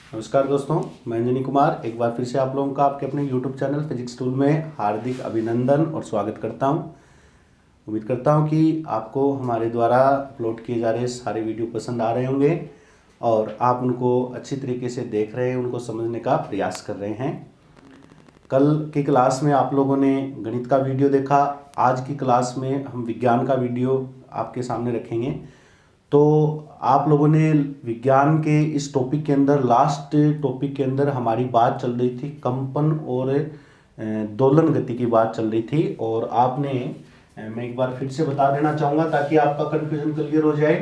नमस्कार दोस्तों, मैं अंजनी कुमार एक बार फिर से आप लोगों का आपके अपने YouTube चैनल फिजिक्स टूल में हार्दिक अभिनंदन और स्वागत करता हूं। उम्मीद करता हूं कि आपको हमारे द्वारा अपलोड किए जा रहे सारे वीडियो पसंद आ रहे होंगे और आप उनको अच्छी तरीके से देख रहे हैं, उनको समझने का प्रयास कर रहे हैं। कल की क्लास में आप लोगों ने गणित का वीडियो देखा। आज की क्लास में हम विज्ञान का वीडियो आपके सामने रखेंगे। तो आप लोगों ने विज्ञान के इस टॉपिक के अंदर, लास्ट टॉपिक के अंदर हमारी बात चल रही थी कंपन और दोलन गति की बात चल रही थी। और आपने, मैं एक बार फिर से बता देना चाहूँगा ताकि आपका कन्फ्यूजन क्लियर हो जाए।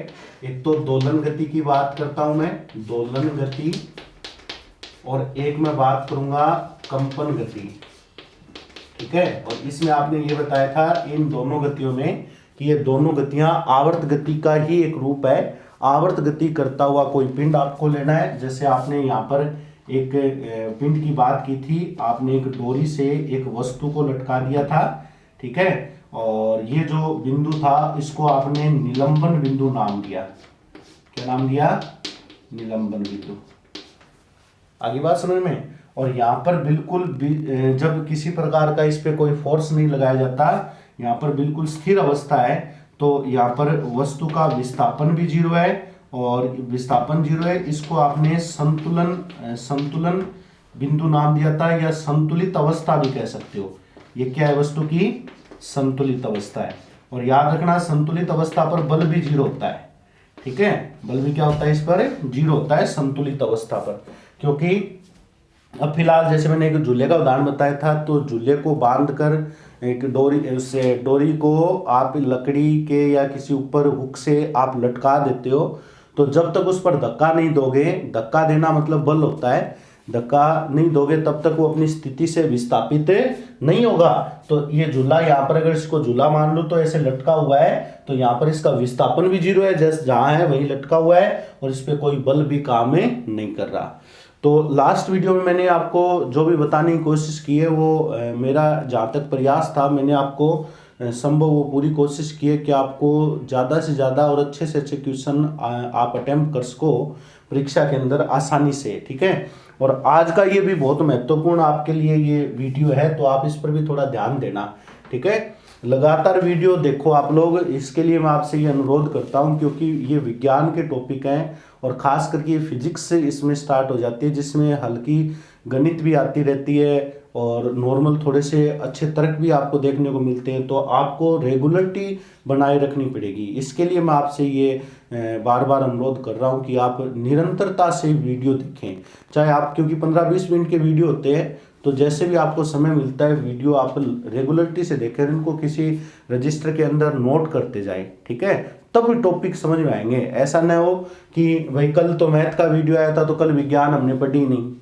एक तो दोलन गति की बात करता हूँ मैं, दोलन गति, और एक मैं बात करूँगा कंपन गति। ठीक है, और इसमें आपने ये बताया था इन दोनों गतियों में कि ये दोनों गतियां आवर्त गति का ही एक रूप है। आवर्त गति करता हुआ कोई पिंड आपको लेना है। जैसे आपने यहाँ पर एक पिंड की बात की थी, आपने एक डोरी से एक वस्तु को लटका दिया था। ठीक है, और ये जो बिंदु था इसको आपने निलंबन बिंदु नाम दिया। क्या नाम दिया? निलंबन बिंदु। आगे बात समझ में। और यहाँ पर बिल्कुल जब किसी प्रकार का इस पे कोई फोर्स नहीं लगाया जाता, यहाँ पर बिल्कुल स्थिर अवस्था है, तो यहाँ पर वस्तु का विस्थापन भी जीरो है और विस्थापन जीरो है। इसको आपने संतुलन बिंदु नाम दिया था, या संतुलित अवस्था भी कह सकते हो। ये क्या है? वस्तु की संतुलित अवस्था है। और याद रखना, संतुलित अवस्था पर बल भी जीरो होता है। ठीक है, बल भी क्या होता है? इस पर जीरो होता है संतुलित अवस्था पर। क्योंकि अब फिलहाल जैसे मैंने एक झूले का उदाहरण बताया था, तो झूले को बांधकर एक डोरी को आप लकड़ी के या किसी ऊपर हुक से आप लटका देते हो, तो जब तक उस पर धक्का नहीं दोगे, धक्का देना मतलब बल होता है, धक्का नहीं दोगे तब तक वो अपनी स्थिति से विस्थापित नहीं होगा। तो ये झूला, यहाँ पर अगर इसको झूला मान लो तो ऐसे लटका हुआ है, तो यहाँ पर इसका विस्थापन भी जीरो है, जैसे जहाँ है वहीं लटका हुआ है और इस पर कोई बल भी काम नहीं कर रहा। तो लास्ट वीडियो में मैंने आपको जो भी बताने की कोशिश की है वो मेरा जहाँ तक प्रयास था, मैंने आपको संभव वो पूरी कोशिश की है कि आपको ज़्यादा से ज़्यादा और अच्छे से अच्छे क्वेश्चन आप अटेम्प्ट कर सको परीक्षा के अंदर आसानी से। ठीक है, और आज का ये भी बहुत महत्वपूर्ण आपके लिए ये वीडियो है, तो आप इस पर भी थोड़ा ध्यान देना। ठीक है, लगातार वीडियो देखो आप लोग, इसके लिए मैं आपसे ये अनुरोध करता हूँ, क्योंकि ये विज्ञान के टॉपिक हैं और खास करके फिजिक्स से इसमें स्टार्ट हो जाती है, जिसमें हल्की गणित भी आती रहती है और नॉर्मल थोड़े से अच्छे तर्क भी आपको देखने को मिलते हैं। तो आपको रेगुलरिटी बनाए रखनी पड़ेगी। इसके लिए मैं आपसे ये बार बार अनुरोध कर रहा हूँ कि आप निरंतरता से वीडियो देखें, चाहे आप, क्योंकि 15-20 मिनट के वीडियो होते हैं, तो जैसे भी आपको समय मिलता है वीडियो आप रेगुलरिटी से देखें, इनको किसी रजिस्टर के अंदर नोट करते जाए। ठीक है, तब भी टॉपिक समझ में आएंगे। ऐसा न हो कि भाई कल तो मैथ का वीडियो आया था तो कल विज्ञान हमने पढ़ी नहीं,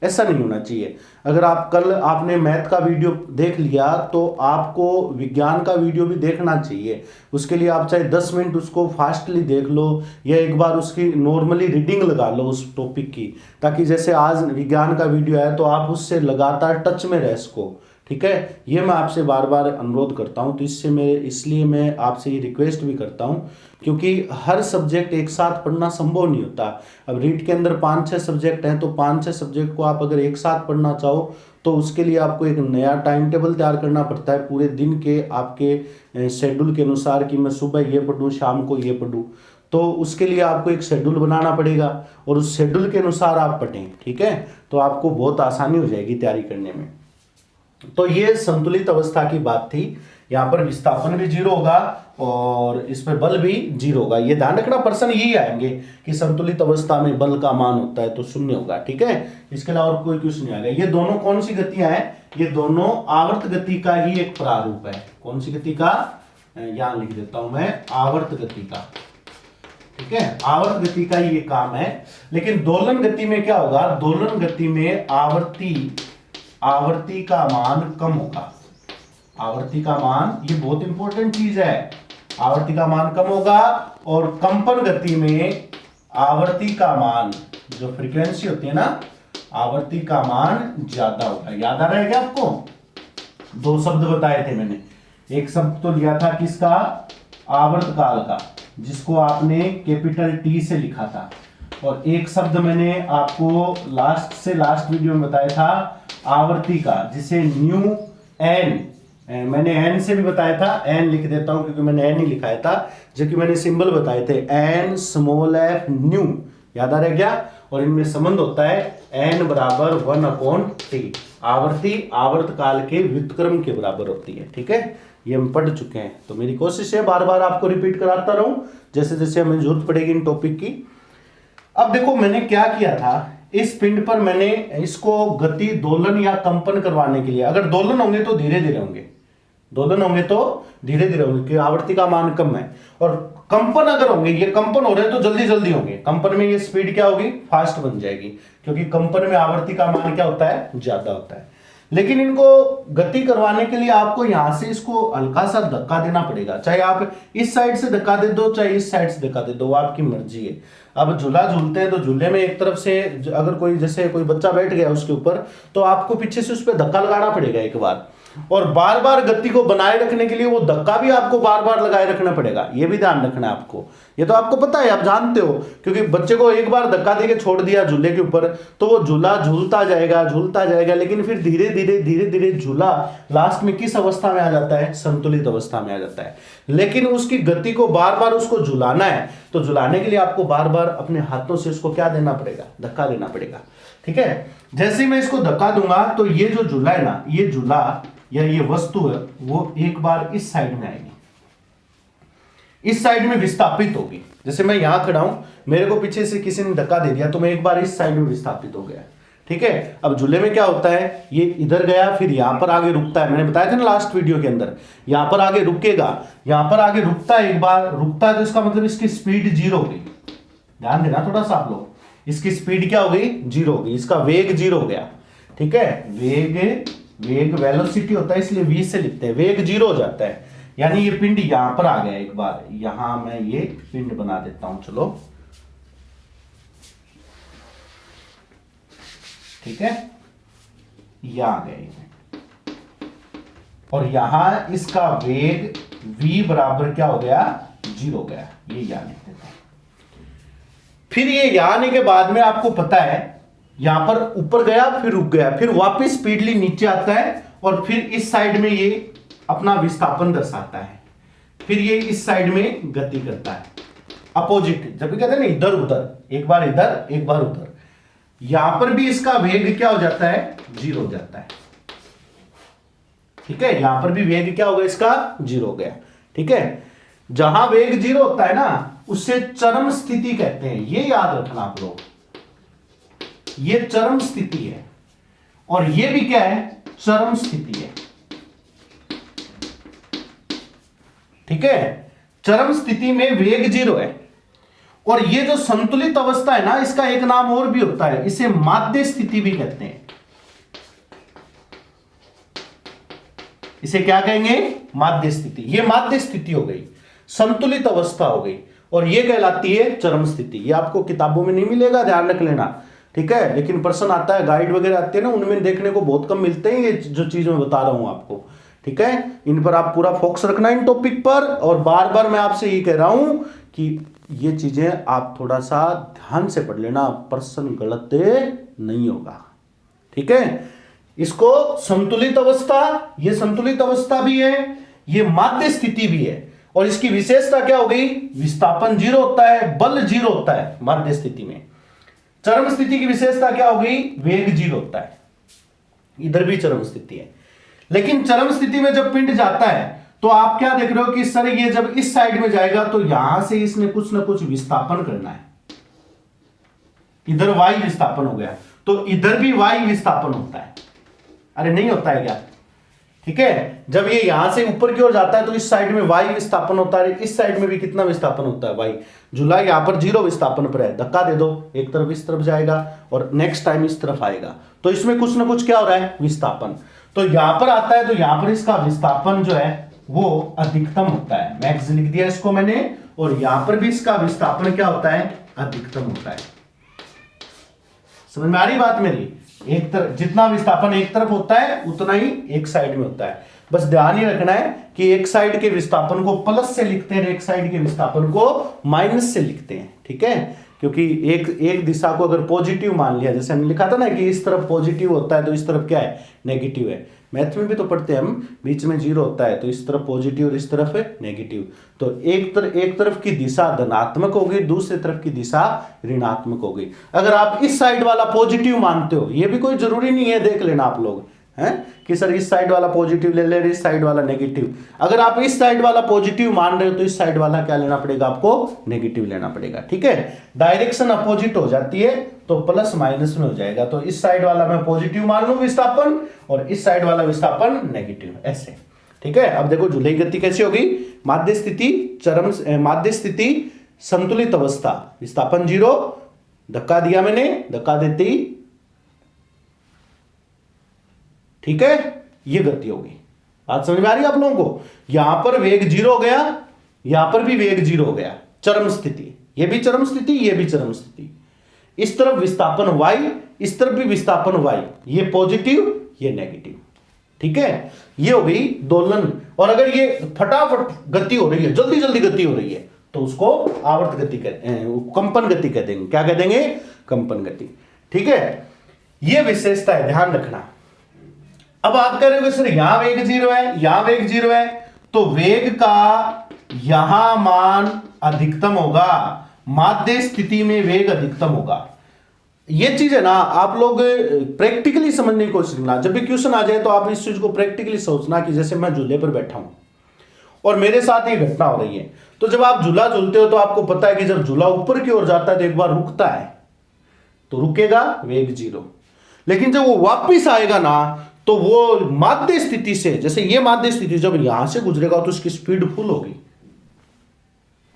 ऐसा नहीं होना चाहिए। अगर आप कल आपने मैथ का वीडियो देख लिया तो आपको विज्ञान का वीडियो भी देखना चाहिए। उसके लिए आप चाहे 10 मिनट उसको फास्टली देख लो या एक बार उसकी नॉर्मली रीडिंग लगा लो उस टॉपिक की, ताकि जैसे आज विज्ञान का वीडियो आया तो आप उससे लगातार टच में रह सको। ठीक है, ये मैं आपसे बार बार अनुरोध करता हूँ। तो इसलिए मैं आपसे ये रिक्वेस्ट भी करता हूँ, क्योंकि हर सब्जेक्ट एक साथ पढ़ना संभव नहीं होता। अब रीड के अंदर 5-6 सब्जेक्ट हैं, तो 5-6 सब्जेक्ट को आप अगर एक साथ पढ़ना चाहो तो उसके लिए आपको एक नया टाइम टेबल तैयार करना पड़ता है पूरे दिन के आपके शेड्यूल के अनुसार, कि मैं सुबह ये पढ़ूँ, शाम को ये पढ़ूँ। तो उसके लिए आपको एक शेड्यूल बनाना पड़ेगा और उस शेड्यूल के अनुसार आप पढ़ें। ठीक है, तो आपको बहुत आसानी हो जाएगी तैयारी करने में। तो ये संतुलित अवस्था की बात थी। यहाँ पर विस्थापन भी जीरो होगा और इस पर बल भी जीरो होगा। ये ध्यान रखना, प्रश्न यही आएंगे कि संतुलित अवस्था में बल का मान होता है तो शून्य होगा। ठीक है, इसके अलावा और कोई क्वेश्चन नहीं आएगा। ये दोनों कौन सी गतियां हैं? ये दोनों आवर्त गति का ही एक प्रारूप है। कौन सी गति का? यहां लिख देता हूं मैं, आवर्त गति का। ठीक है, आवर्त गति का ही ये काम है। लेकिन दोलन गति में क्या होगा? दोलन गति में आवर्ती का मान कम होगा। आवर्ती का मान, ये बहुत इंपॉर्टेंट चीज है, आवर्ती का मान कम होगा। और कंपन गति में आवर्ती का मान, जो फ्रीक्वेंसी होती है ना, आवर्ती का मान ज्यादा होगा। याद आ रहा है क्या आपको? 2 शब्द बताए थे मैंने। एक शब्द तो लिया था किसका? आवर्त काल का, जिसको आपने कैपिटल T से लिखा था। और एक शब्द मैंने आपको लास्ट से लास्ट वीडियो में बताया था आवर्ती का, जिसे न्यू एन, मैंने एन से भी बताया था, एन लिख देता हूं क्योंकि मैंने एन ही लिखाया था, जो कि मैंने सिंबल बताए थे एन स्मॉल एफ न्यू, याद आ रहा है क्या? और इनमें संबंध होता है एन बराबर 1/t, आवर्ती आवर्त काल के व्युत्क्रम के बराबर होती है। ठीक है, ये हम पढ़ चुके हैं, तो मेरी कोशिश है बार बार आपको रिपीट कराता रहूं जैसे जैसे हमें जरूरत पड़ेगी इन टॉपिक की। अब देखो मैंने क्या किया था, इस पिंड पर मैंने इसको गति दोलन या कंपन करवाने के लिए, अगर दोलन होंगे तो धीरे धीरे होंगे, दोलन होंगे तो धीरे धीरे होंगे क्योंकि आवर्ती का मान कम है, और कंपन अगर होंगे, ये कंपन हो रहे हैं तो जल्दी जल्दी होंगे, कंपन में ये स्पीड क्या होगी, फास्ट बन जाएगी, क्योंकि कंपन में आवर्ती का मान क्या होता है, ज्यादा होता है। लेकिन इनको गति करवाने के लिए आपको यहां से इसको हल्का सा धक्का देना पड़ेगा, चाहे आप इस साइड से धक्का दे दो चाहे इस साइड से धक्का दे दो, वो आपकी मर्जी है। अब झूला झूलते हैं तो झूले में एक तरफ से अगर कोई, जैसे कोई बच्चा बैठ गया उसके ऊपर, तो आपको पीछे से उस पर धक्का लगाना पड़ेगा एक बार, और बार बार गति को बनाए रखने के लिए वो धक्का भी आपको बार बार लगाए रखना पड़ेगा, ये भी ध्यान रखना है आपको। ये तो आपको पता है, आप जानते हो, क्योंकि बच्चे को एक बार धक्का देके छोड़ दिया झूले के ऊपर तो वो झूला झूलता जाएगा, लेकिन फिर धीरे धीरे झूला लास्ट में किस अवस्था में आ जाता है, संतुलित अवस्था में आ जाता है। लेकिन उसकी गति को बार बार उसको झुलाना है, तो झुलाने के लिए आपको बार बार अपने हाथों से उसको क्या देना पड़ेगा, धक्का देना पड़ेगा। ठीक है, जैसे ही मैं इसको धक्का दूंगा तो ये जो झूला है ना, ये झूला या ये वस्तु है वो एक बार इस साइड में आएगी, इस साइड में विस्थापित होगी। जैसे मैं यहां खड़ा हूं, मेरे को पीछे से किसी ने धक्का दे दिया तो मैं एक बार इस साइड में विस्थापित हो गया। ठीक है, अब झूले में क्या होता है, ये इधर गया फिर यहां पर आगे रुकता है, मैंने बताया था ना लास्ट वीडियो के अंदर, यहां पर आगे रुकेगा, यहां पर आगे रुकता है, एक बार रुकता है तो इसका मतलब इसकी स्पीड 0 हो गई। ध्यान देना थोड़ा सा आप लोग, इसकी स्पीड क्या हो गई, 0 हो गई, इसका वेग 0 हो गया। ठीक है, वेग वेलोसिटी होता है इसलिए v से लिखते हैं, वेग 0 हो जाता है, यानी ये पिंड यहां पर आ गया। एक बार यहां मैं ये पिंड बना देता हूं, चलो ठीक है, यहां आ गया, और यहां इसका वेग v बराबर क्या हो गया, 0 हो गया, ये यहां लिख देता हूं। फिर ये यहां आने के बाद में आपको पता है यहां पर ऊपर गया फिर रुक गया, फिर वापस स्पीडली नीचे आता है, और फिर इस साइड में ये अपना विस्थापन दर्शाता है, फिर ये इस साइड में गति करता है अपोजिट, जब भी कहते हैं ना इधर उधर, एक बार इधर एक बार उधर, यहां पर भी इसका वेग क्या हो जाता है, 0 हो जाता है। ठीक है, यहां पर भी वेग क्या होगा, इसका 0 हो गया। ठीक है, जहां वेग 0 होता है ना उसे चरम स्थिति कहते हैं, ये याद रखना आप लोग, ये चरम स्थिति है, और ये भी क्या है, चरम स्थिति है। ठीक है, चरम स्थिति में वेग 0 है, और ये जो संतुलित अवस्था है ना, इसका एक नाम और भी होता है, इसे माध्य स्थिति भी कहते हैं। इसे क्या कहेंगे, माध्य स्थिति। ये माध्य स्थिति हो गई, संतुलित अवस्था हो गई, और ये कहलाती है चरम स्थिति। ये आपको किताबों में नहीं मिलेगा, ध्यान रख लेना। ठीक है, लेकिन प्रश्न आता है, गाइड वगैरह आते हैं ना, उनमें देखने को बहुत कम मिलते हैं ये जो चीज मैं बता रहा हूं आपको। ठीक है, इन पर आप पूरा फोकस रखना इन टॉपिक पर, और बार बार मैं आपसे ये कह रहा हूं कि ये चीजें आप थोड़ा सा ध्यान से पढ़ लेना, प्रश्न गलत नहीं होगा। ठीक है, इसको संतुलित अवस्था, ये संतुलित अवस्था भी है, ये माध्य स्थिति भी है, और इसकी विशेषता क्या हो गई, विस्थापन 0 होता है, बल 0 होता है माध्य स्थिति में। चरम स्थिति की विशेषता क्या हो गई, वेग 0 होता है, इधर भी चरम स्थिति है। लेकिन चरम स्थिति में जब पिंड जाता है तो आप क्या देख रहे हो कि सर ये जब इस साइड में जाएगा तो यहां से इसने कुछ ना कुछ विस्थापन करना है, इधर वायु विस्थापन हो गया तो इधर भी वायु विस्थापन होता है, अरे नहीं होता है क्या। ठीक है, जब ये यहां से ऊपर की ओर जाता है तो इस साइड में वायु विस्थापन होता है, इस साइड में भी कितना विस्थापन होता है, वायु। झूला यहां पर 0 विस्थापन पर है, धक्का दे दो, एक तरफ इस तरफ जाएगा और नेक्स्ट टाइम इस तरफ आएगा, तो इसमें कुछ ना कुछ क्या हो रहा है, विस्थापन। तो यहां पर आता है तो यहां पर इसका विस्थापन जो है वो अधिकतम होता है, मैक्स लिख दिया इसको मैंने, और यहां पर भी इसका विस्थापन क्या होता है, अधिकतम होता है। समझ में आ रही बात मेरी, एक तरफ जितना विस्थापन एक तरफ होता है उतना ही एक साइड में होता है। बस ध्यान ही रखना है कि एक साइड के विस्थापन को प्लस से लिखते हैं, एक साइड के विस्थापन को माइनस से लिखते हैं। ठीक है, क्योंकि एक दिशा को अगर पॉजिटिव मान लिया, जैसे हमने लिखा था ना कि इस तरफ पॉजिटिव होता है तो इस तरफ क्या है, नेगेटिव है। मैथ में भी तो पढ़ते हैं हम, बीच में जीरो होता है तो इस तरफ पॉजिटिव और इस तरफ है नेगेटिव। तो एक तरफ की दिशा धनात्मक होगी, दूसरी तरफ की दिशा ऋणात्मक होगी। अगर आप इस साइड वाला पॉजिटिव मानते हो, ये भी कोई जरूरी नहीं है, देख लेना आप लोग हैं कि सर इस साइड वाला पॉजिटिव ले ले, इस साइड वाला नेगेटिव। अगर आप इस साइड वाला पॉजिटिव मान रहे हो तो इस साइड वाला क्या लेना पड़ेगा, आपको नेगेटिव लेना पड़ेगा। ठीक है, डायरेक्शन अपोजिट हो जाती है तो प्लस माइनस में हो जाएगा। तो इस साइड वाला मैं पॉजिटिव मान लूं विस्थापन और इस साइड वाला विस्थापन नेगेटिव, ऐसे। ठीक है, अब देखो झूले की गति कैसी होगी, माध्य स्थिति माध्य स्थिति संतुलित अवस्था, विस्थापन 0, धक्का दिया मैंने, धक्का देते ही, ठीक है, ये गति होगी। बात समझ में आ रही है आप लोगों को। यहां पर वेग 0 हो गया, यहां पर भी वेग 0 हो गया, चरम स्थिति, ये भी चरम स्थिति, ये भी चरम स्थिति। इस तरफ विस्थापन y, इस तरफ भी विस्थापन y, ये पॉजिटिव ये नेगेटिव। ठीक है, ये हो गई दोलन। और अगर ये फटाफट गति हो रही है, जल्दी जल्दी गति हो रही है, तो उसको आवर्त गति कहते हैं, कंपन गति कह देंगे। क्या कह देंगे, कंपन गति। ठीक है, ये विशेषता है, ध्यान रखना। अब आप कह रहे हो सर यहां वेग 0 है, यहां वेग 0 है, तो वेग का यहां मान अधिकतम होगा, माध्य स्थिति में वेग अधिकतम होगा। ये चीज है ना, आप लोग प्रैक्टिकली समझने की कोशिश करना। जब भी क्वेश्चन आ जाए तो आप इस चीज को प्रैक्टिकली सोचना कि जैसे मैं झूले पर बैठा हूं और मेरे साथ ये घटना हो रही है, तो जब आप झूला झूलते हो तो आपको पता है कि जब झूला ऊपर की ओर जाता है तो एक बार रुकता है, तो रुकेगा वेग 0, लेकिन जब वो वापिस आएगा ना तो वो माध्य स्थिति से, जैसे ये माध्य स्थिति जब यहां से गुजरेगा तो उसकी स्पीड फुल होगी,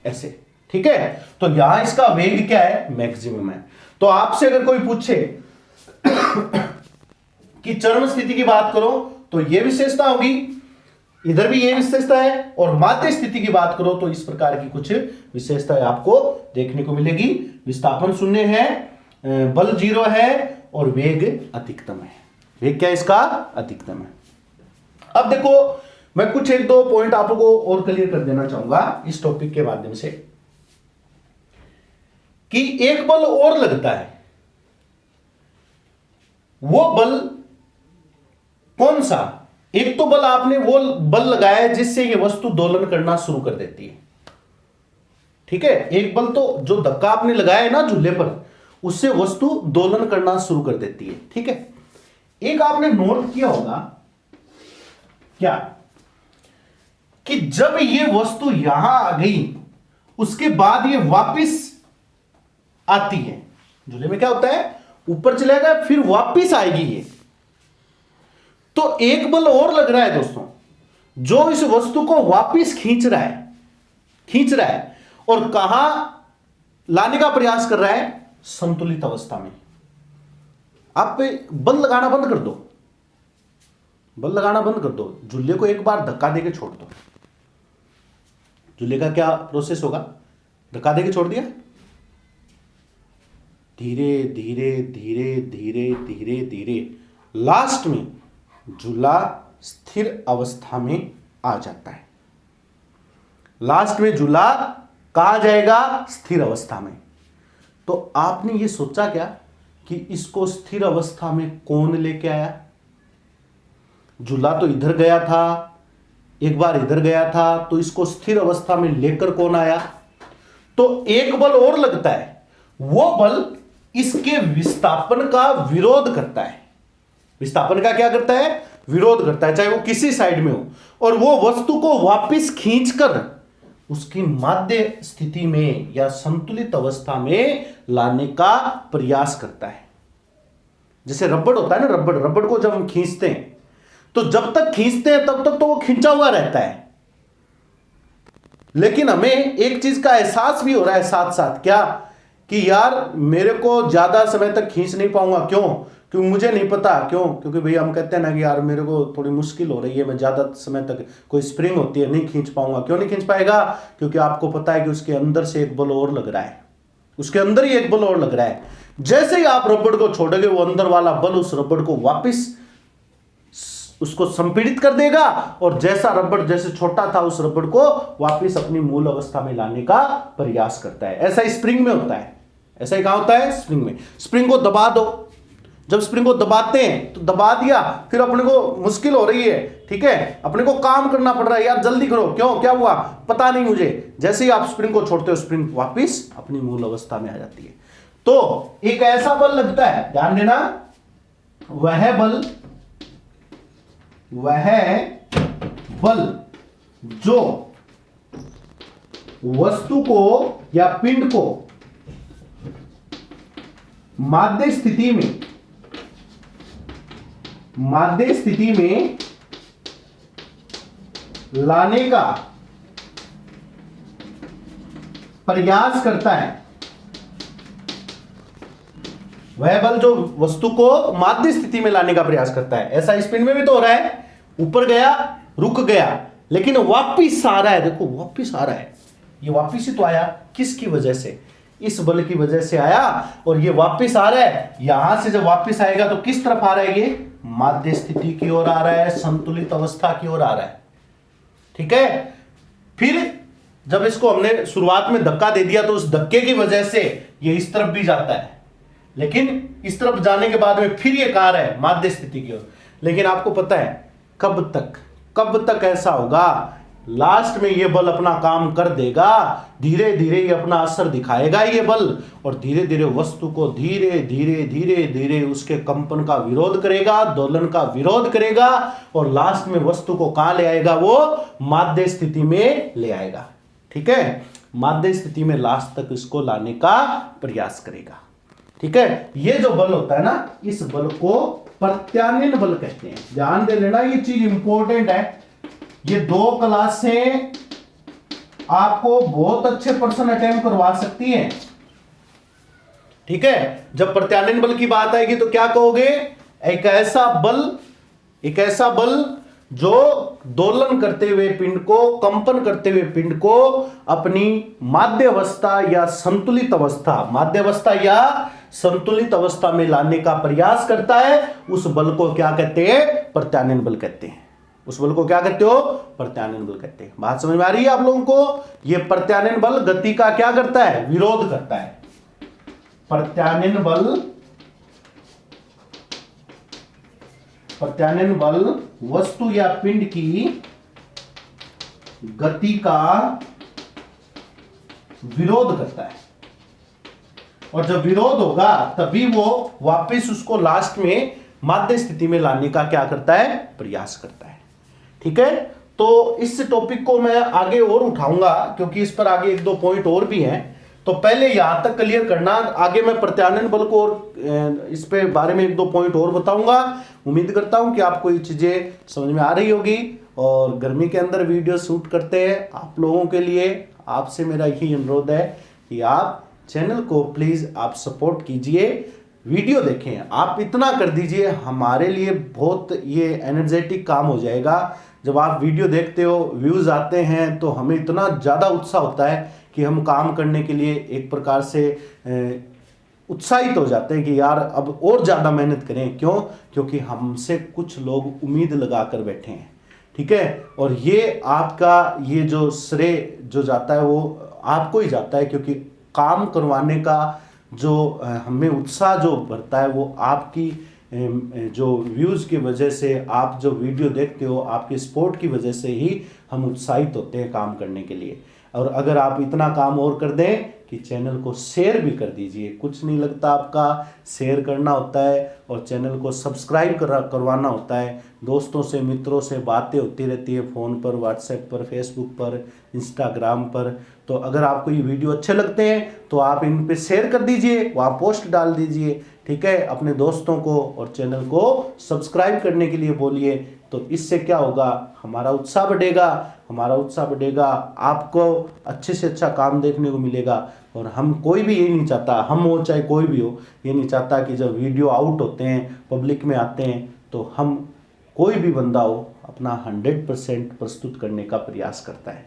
ऐसे। ठीक है, तो यहां इसका वेग क्या है, मैक्सिमम है। तो आपसे अगर कोई पूछे कि चरम स्थिति की बात करो तो ये विशेषता होगी, इधर भी ये विशेषता है, और माध्य स्थिति की बात करो तो इस प्रकार की कुछ विशेषताएं आपको देखने को मिलेगी। विस्थापन 0 है, बल 0 है और वेग अधिकतम है। वेग क्या इसका, अधिकतम है। अब देखो मैं कुछ 1-2 पॉइंट आप लोगों को और क्लियर कर देना चाहूंगा इस टॉपिक के माध्यम से, कि एक बल और लगता है। वो बल कौन सा, एक तो बल आपने वो बल लगाया है जिससे ये वस्तु दोलन करना शुरू कर देती है। ठीक है, एक बल तो जो धक्का आपने लगाया है ना झूले पर, उससे वस्तु दोलन करना शुरू कर देती है। ठीक है, एक आपने नोट किया होगा क्या, कि जब ये वस्तु यहां आ गई उसके बाद ये वापिस आती है, झूले में क्या होता है, ऊपर चलेगा फिर वापिस आएगी ये, तो एक बल और लग रहा है दोस्तों, जो इस वस्तु को वापिस खींच रहा है और कहां लाने का प्रयास कर रहा है, संतुलित अवस्था में। आप बल लगाना बंद कर दो, बल लगाना बंद कर दो, झूले को एक बार धक्का देके छोड़ दो। झूले का क्या प्रोसेस होगा, धक्का देके छोड़ दिया, धीरे धीरे धीरे धीरे धीरे धीरे लास्ट में झूला स्थिर अवस्था में आ जाता है। लास्ट में झूला कहां जाएगा, स्थिर अवस्था में। तो आपने ये सोचा क्या कि इसको स्थिर अवस्था में कौन लेके आया? झूला तो इधर गया था, एक बार इधर गया था, तो इसको स्थिर अवस्था में लेकर कौन आया? तो एक बल और लगता है, वो बल इसके विस्थापन का विरोध करता है। विस्थापन का क्या करता है, विरोध करता है, चाहे वो किसी साइड में हो, और वो वस्तु को वापस खींचकर उसकी माध्य स्थिति में या संतुलित अवस्था में लाने का प्रयास करता है। जैसे रबड़ होता है ना, रबड़ को जब हम खींचते हैं तो जब तक खींचते हैं तब तक तो वो खींचा हुआ रहता है, लेकिन हमें एक चीज का एहसास भी हो रहा है साथ साथ, क्या कि यार मेरे को ज्यादा समय तक खींच नहीं पाऊंगा। क्यों? क्योंकि मुझे नहीं पता। क्यों? क्योंकि भैया हम कहते हैं ना कि यार मेरे को थोड़ी मुश्किल हो रही है, मैं ज्यादा समय तक, कोई स्प्रिंग होती है, नहीं खींच पाऊंगा। क्यों नहीं खींच पाएगा? क्योंकि आपको पता है कि उसके अंदर से एक बल और लग रहा है, उसके अंदर ही एक बल और लग रहा है। जैसे ही आप रबड़ को छोड़ोगे, वो अंदर वाला बल उस रबड़ को वापिस उसको संपीड़ित कर देगा, और जैसा रबड़ जैसे छोटा था उस रबड़ को वापिस अपनी मूल अवस्था में लाने का प्रयास करता है। ऐसा स्प्रिंग में होता है। ऐसा ही कहाँ होता है? स्प्रिंग में। स्प्रिंग को दबा दो, जब स्प्रिंग को दबाते हैं तो दबा दिया, फिर अपने को मुश्किल हो रही है, ठीक है, अपने को काम करना पड़ रहा है, यार जल्दी करो, क्यों, क्या हुआ पता नहीं मुझे। जैसे ही आप स्प्रिंग को छोड़ते हो, स्प्रिंग वापस अपनी मूल अवस्था में आ जाती है। तो एक ऐसा बल लगता है, ध्यान देना, वह बल जो वस्तु को या पिंड को माध्य स्थिति में लाने का प्रयास करता है। वह बल जो वस्तु को माध्य स्थिति में लाने का प्रयास करता है। ऐसा इस पिंड में भी तो हो रहा है, ऊपर गया, रुक गया, लेकिन वापिस आ रहा है। देखो वापिस आ रहा है, ये वापिस ही तो आया, किसकी वजह से? इस बल की वजह से आया, और ये वापिस आ रहा है। यहां से जब वापिस आएगा तो किस तरफ आ रहा है? ये माध्य स्थिति की ओर आ रहा है, संतुलित अवस्था की ओर आ रहा है, ठीक है। फिर जब इसको हमने शुरुआत में धक्का दे दिया तो उस धक्के की वजह से ये इस तरफ भी जाता है, लेकिन इस तरफ जाने के बाद में फिर ये कहाँ है? माध्य स्थिति की ओर। लेकिन आपको पता है कब तक ऐसा होगा? लास्ट में ये बल अपना काम कर देगा, धीरे धीरे ये अपना असर दिखाएगा ये बल, और धीरे धीरे वस्तु को धीरे धीरे उसके कंपन का विरोध करेगा, दोलन का विरोध करेगा, और लास्ट में वस्तु को कहां ले आएगा? वो माध्य स्थिति में ले आएगा, ठीक है। माध्य स्थिति में लास्ट तक इसको लाने का प्रयास करेगा, ठीक है। ये जो बल होता है ना, इस बल को प्रत्यानयन बल कहते हैं। ध्यान दे लेना, ये चीज इंपॉर्टेंट है। ये 2 क्लासें आपको बहुत अच्छे प्रश्न अटेम्प्ट करवा सकती हैं, ठीक है। जब प्रत्यानयन बल की बात आएगी तो क्या कहोगे? एक ऐसा बल जो दोलन करते हुए पिंड को, कंपन करते हुए पिंड को अपनी माध्य अवस्था या संतुलित अवस्था में लाने का प्रयास करता है। उस बल को क्या कहते हैं? प्रत्यानयन बल कहते हैं। उस बल को क्या कहते हो? प्रत्यानयन बल कहते हैं। बात समझ में आ रही है आप लोगों को? यह प्रत्यानयन बल गति का क्या करता है? विरोध करता है। प्रत्यानयन बल वस्तु या पिंड की गति का विरोध करता है, और जब विरोध होगा तभी वो वापस उसको लास्ट में माध्य स्थिति में लाने का क्या करता है? प्रयास करता है, ठीक है। तो इस टॉपिक को मैं आगे और उठाऊंगा, क्योंकि इस पर आगे 1-2 पॉइंट और भी हैं। तो पहले यहां तक क्लियर करना, आगे मैं प्रत्यानयन बल को और इस पे बारे में 1-2 पॉइंट और बताऊंगा। उम्मीद करता हूं कि आपको ये चीजें समझ में आ रही होगी। और गर्मी के अंदर वीडियो शूट करते हैं आप लोगों के लिए, आपसे मेरा यही अनुरोध है कि आप चैनल को प्लीज आप सपोर्ट कीजिए, वीडियो देखें। आप इतना कर दीजिए, हमारे लिए बहुत ये एनर्जेटिक काम हो जाएगा। जब आप वीडियो देखते हो, व्यूज आते हैं, तो हमें इतना ज़्यादा उत्साह होता है कि हम काम करने के लिए एक प्रकार से उत्साहित हो जाते हैं कि यार अब और ज़्यादा मेहनत करें। क्यों? क्योंकि हमसे कुछ लोग उम्मीद लगा कर बैठे हैं, ठीक है। और ये आपका ये जो श्रेय जो जाता है वो आपको ही जाता है, क्योंकि काम करवाने का जो हमें उत्साह जो बढ़ता है वो आपकी जो व्यूज़ की वजह से, आप जो वीडियो देखते हो, आपके सपोर्ट की वजह से ही हम उत्साहित होते हैं काम करने के लिए। और अगर आप इतना काम और कर दें कि चैनल को शेयर भी कर दीजिए, कुछ नहीं लगता आपका, शेयर करना होता है और चैनल को सब्सक्राइब करवाना होता है। दोस्तों से, मित्रों से बातें होती रहती है फ़ोन पर, व्हाट्सएप पर, फेसबुक पर, इंस्टाग्राम पर। तो अगर आपको ये वीडियो अच्छे लगते हैं तो आप इन पे शेयर कर दीजिए, वहाँ पोस्ट डाल दीजिए, ठीक है। अपने दोस्तों को और चैनल को सब्सक्राइब करने के लिए बोलिए। तो इससे क्या होगा? हमारा उत्साह बढ़ेगा, आपको अच्छे से अच्छा काम देखने को मिलेगा। और हम कोई भी ये नहीं चाहता, हम हो चाहे कोई भी हो, ये नहीं चाहता कि जब वीडियो आउट होते हैं, पब्लिक में आते हैं, तो हम कोई भी बंदा हो अपना 100% प्रस्तुत करने का प्रयास करता है,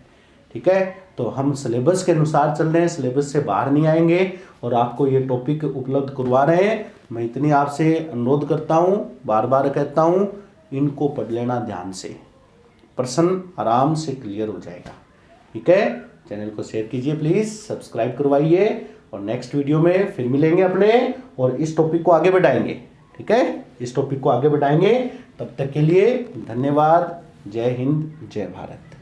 ठीक है। तो हम सिलेबस के अनुसार चल रहे हैं, सिलेबस से बाहर नहीं आएंगे और आपको ये टॉपिक उपलब्ध करवा रहे हैं। मैं इतनी आपसे अनुरोध करता हूँ, बार बार कहता हूँ, इनको पढ़ लेना ध्यान से, प्रश्न आराम से क्लियर हो जाएगा, ठीक है। चैनल को शेयर कीजिए प्लीज़, सब्सक्राइब करवाइए और नेक्स्ट वीडियो में फिर मिलेंगे अपने और इस टॉपिक को आगे बढ़ाएंगे। ठीक है, इस टॉपिक को आगे बढ़ाएंगे। तब तक के लिए धन्यवाद। जय हिंद, जय भारत।